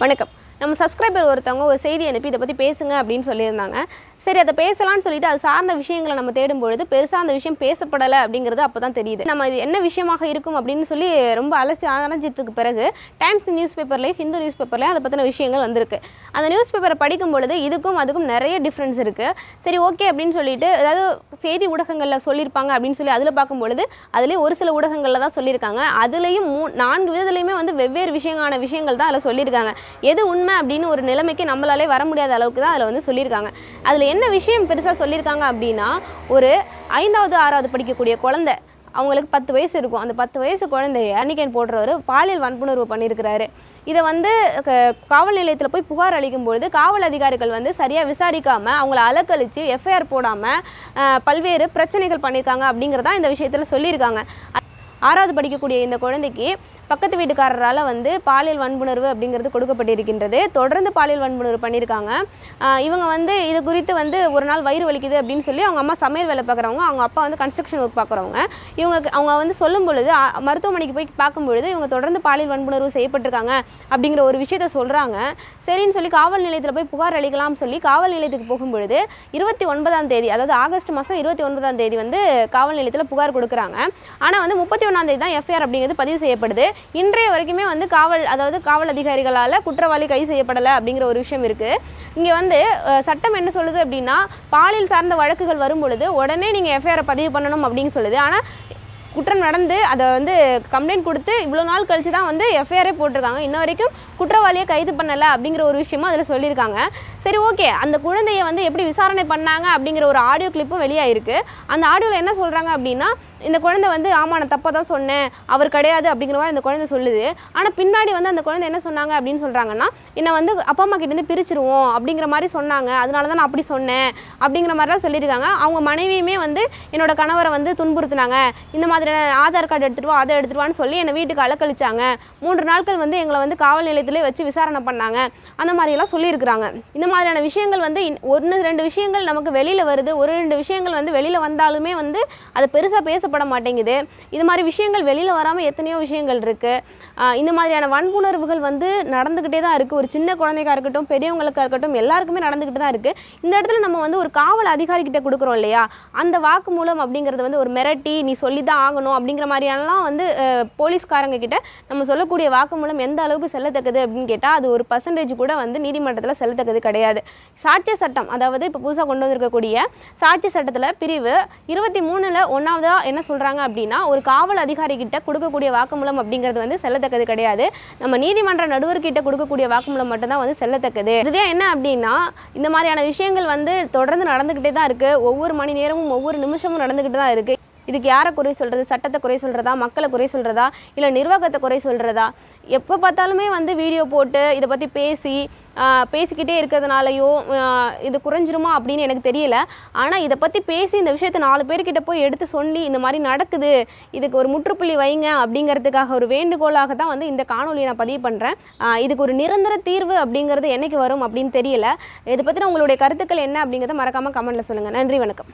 வணக்கம். நம்ம சப்ஸ்கிரைபர் ஒருத்தவங்க ஒரு செய்தி அனுப்பி இதை பற்றி பேசுங்க அப்படின்னு சொல்லியிருந்தாங்க. சரி, அதை பேசலாம்னு சொல்லிட்டு அது சார்ந்த விஷயங்களை நம்ம தேடும்பொழுது பெருசாக அந்த விஷயம் பேசப்படலை அப்படிங்கிறது அப்போ தான் தெரியுது. நம்ம இது என்ன விஷயமாக இருக்கும் அப்படின்னு சொல்லி ரொம்ப அலசியதுக்கு பிறகு டைம்ஸ் நியூஸ் பேப்பர்லேயும் ஹிந்து நியூஸ் பேப்பர்லேயும் அதை பற்றின விஷயங்கள் வந்திருக்கு. அந்த நியூஸ் பேப்பரை படிக்கும் பொழுது இதுக்கும் அதுக்கும் நிறைய டிஃப்ரென்ஸ் இருக்குது. சரி, ஓகே அப்படின்னு சொல்லிட்டு அதாவது செய்தி ஊடகங்களில் சொல்லியிருப்பாங்க அப்படின்னு சொல்லி அதில் பார்க்கும்பொழுது அதுலேயும் ஒரு சில ஊடகங்களில் தான் சொல்லியிருக்காங்க. அதுலேயும் 4 விதத்துலையுமே வந்து வெவ்வேறு விஷயங்கள் தான் அதில் சொல்லியிருக்காங்க. எது உண்மை அப்படின்னு ஒரு நிலைமைக்கு நம்மளாலே வர முடியாத அளவுக்கு தான் அதில் வந்து சொல்லியிருக்காங்க. அதில் என்ன விஷயம் பெருசாக சொல்லியிருக்காங்க அப்படின்னா, ஒரு 5வது 6வது படிக்கக்கூடிய குழந்தை, அவங்களுக்கு 10 வயசு இருக்கும். அந்த 10 வயசு குழந்தைய அன்னிக்கன் போடுறவர் பாலியல் வன்புணர்வு பண்ணியிருக்கிறாரு. இதை வந்து காவல் நிலையத்தில் போய் புகார் அளிக்கும்பொழுது காவல் அதிகாரிகள் வந்து சரியாக விசாரிக்காமல் அவங்கள அலக்கழித்து எஃப்ஐஆர் போடாமல் பல்வேறு பிரச்சனைகள் பண்ணியிருக்காங்க அப்படிங்கிறதான் இந்த விஷயத்தில் சொல்லியிருக்காங்க. 6வது படிக்கக்கூடிய இந்த குழந்தைக்கு பக்கத்து வீட்டுக்காரரால் வந்து பாலியல் வன்புணர்வு அப்படிங்கிறது கொடுக்கப்பட்டிருக்கின்றது. தொடர்ந்து பாலியல் வன்புணர்வு பண்ணியிருக்காங்க. இவங்க வந்து இது குறித்து வந்து ஒரு நாள் வயிறு வலிக்குது அப்படின்னு சொல்லி அவங்க அம்மா சமையல் வேலை பார்க்குறவங்க, அவங்க அப்பா வந்து கன்ஸ்ட்ரக்ஷன் ஒர்க் பார்க்குறவங்க, அவங்க வந்து சொல்லும் பொழுது மருத்துவமனைக்கு போய் பார்க்கும்பொழுது இவங்க தொடர்ந்து பாலியல் வன்புணர்வு செய்யப்பட்டிருக்காங்க அப்படிங்கிற ஒரு விஷயத்த சொல்கிறாங்க. சரின்னு சொல்லி காவல் நிலையத்தில் போய் புகார் அளிக்கலாம்னு சொல்லி காவல் நிலையத்துக்கு போகும்பொழுது 29ஆம் தேதி, அதாவது ஆகஸ்ட் மாதம் 29ஆம் தேதி வந்து காவல் நிலையத்தில் புகார் கொடுக்குறாங்க. ஆனால் வந்து 31ஆம் தேதி தான் எஃப்ஐஆர் அப்படிங்கிறது பதிவு செய்யப்படுது. இன்றைய வரைக்குமே வந்து காவல் அதிகாரிகளால் குற்றவாளி கைது செய்யப்படலை அப்படிங்கிற ஒரு விஷயம் இருக்குது. இங்கே வந்து சட்டம் என்ன சொல்லுது அப்படின்னா, பாலியல் சார்ந்த வழக்குகள் வரும் பொழுது உடனே நீங்கள் எஃப்ஐஆரை பதிவு பண்ணணும் அப்படின்னு சொல்லுது. ஆனால் குற்றம் நடந்து அதை வந்து கம்ப்ளைண்ட் கொடுத்து இவ்வளோ நாள் கழிச்சு தான் வந்து எஃப்ஐஆரே போட்டிருக்காங்க. இன்ன வரைக்கும் குற்றவாளியை கைது பண்ணலை அப்படிங்கிற ஒரு விஷயமும் அதில் சொல்லியிருக்காங்க. சரி, ஓகே, அந்த குழந்தையை வந்து எப்படி விசாரணை பண்ணாங்க அப்படிங்கிற ஒரு ஆடியோ கிளிப்பும் வெளியாயிருக்கு. அந்த ஆடியோவில் என்ன சொல்கிறாங்க அப்படின்னா, இந்த குழந்தை வந்து ஆமாம் நான் தப்பாக தான் சொன்னேன், அவர் கிடையாது அப்படிங்கிற மாதிரி அந்த குழந்தை சொல்லுது. ஆனால் பின்னாடி வந்து அந்த குழந்தை என்ன சொன்னாங்க அப்படின்னு சொல்கிறாங்கன்னா, என்னை வந்து அப்பா அம்மா கிட்டேருந்து பிரிச்சிருவோம் அப்படிங்கிற மாதிரி சொன்னாங்க, அதனால தான் நான் அப்படி சொன்னேன் அப்படிங்கிற மாதிரிலாம் சொல்லியிருக்காங்க. அவங்க மனைவியுமே வந்து என்னோட கணவரை வந்து துன்புறுத்தினாங்க, இந்த மாதிரியான ஆதார் கார்டு எடுத்துகிட்டு வா அதை எடுத்துகிட்டு சொல்லி என்னை வீட்டுக்கு அலக்கழிச்சாங்க, 3 நாட்கள் வந்து எங்களை வந்து காவல் நிலையத்திலே வச்சு விசாரணை பண்ணாங்க, அந்த மாதிரியெல்லாம் சொல்லியிருக்கிறாங்க. இந்த மாதிரியான விஷயங்கள் வந்து 1-2 விஷயங்கள் நமக்கு வெளியில் வருது. 1-2 விஷயங்கள் வந்து வெளியில் வந்தாலுமே வந்து அது பெருசாக பேசப்பட மாட்டேங்குது. இது மாதிரி விஷயங்கள் வெளியில் வராமல் எத்தனையோ விஷயங்கள் இருக்குது. இந்த மாதிரியான வன்புணர்வுகள் வந்து நடந்துக்கிட்டே தான் இருக்குது. ஒரு சின்ன குழந்தைக்காக இருக்கட்டும், பெரியவங்களுக்காக இருக்கட்டும், எல்லாருக்குமே நடந்துக்கிட்டு தான் இருக்குது. இந்த இடத்துல நம்ம வந்து ஒரு காவல் அதிகாரிகிட்ட கொடுக்குறோம் இல்லையா, அந்த வாக்குமூலம் அப்படிங்கிறது வந்து ஒரு மிரட்டி நீ சொல்லி தான் ஆகணும் அப்படிங்கிற மாதிரியானலாம் வந்து போலீஸ்காரங்க கிட்ட நம்ம சொல்லக்கூடிய வாக்குமூலம் எந்த அளவுக்கு செல்லத்தக்கது அப்படின்னு கேட்டால் அது ஒரு % கூட வந்து நீதிமன்றத்தில் செல்லத்தக்கது கிடையாது. சாட்சிய சட்டம், அதாவது இப்போ புதுசாக கொண்டு வந்திருக்கக்கூடிய சாட்சிய சட்டத்தில் பிரிவு 23ல் 1ஆவதா என்ன சொல்கிறாங்க அப்படின்னா, ஒரு காவல் அதிகாரி கிட்ட கொடுக்கக்கூடிய வாக்குமூலம் அப்படிங்கிறது வந்து செல்லத்தக்கது கிடையாது. நம்ம நீதிமன்ற நடுவர்கிட்ட கொடுக்கக்கூடிய வாக்குமூலம் மட்டும்தான் வந்து செல்லத்தக்கது. இதுவே என்ன அப்படின்னா, இந்த மாதிரியான விஷயங்கள் வந்து தொடர்ந்து நடந்துக்கிட்டே தான் இருக்குது. ஒவ்வொரு மணி நேரமும் ஒவ்வொரு நிமிஷமும் நடந்துக்கிட்டு தான் இருக்குது. இதுக்கு யாரை குறை சொல்கிறது? சட்டத்தை குறை சொல்கிறதா, மக்களை குறை சொல்கிறதா, இல்லை நிர்வாகத்தை குறை சொல்கிறதா? எப்போ பார்த்தாலுமே வந்து வீடியோ போட்டு இதை பற்றி பேசிக்கிட்டே இருக்கிறதுனாலையோ இது குறைஞ்சிருமா அப்படின்னு எனக்கு தெரியல. ஆனால் இதை பற்றி பேசி இந்த விஷயத்தை 4 பேர்கிட்ட போய் எடுத்து சொல்லி இந்த மாதிரி நடக்குது, இதுக்கு ஒரு முற்றுப்புள்ளி வைங்க அப்படிங்கிறதுக்காக ஒரு வேண்டுகோளாக தான் வந்து இந்த காணொலியை நான் பதிவு பண்ணுறேன். இதுக்கு ஒரு நிரந்தர தீர்வு அப்படிங்கிறது என்னைக்கு வரும் அப்படின்னு தெரியல. இதை பற்றின உங்களுடைய கருத்துக்கள் என்ன அப்படிங்கிறத மறக்காமல் கமெண்ட்டில் சொல்லுங்கள். நன்றி, வணக்கம்.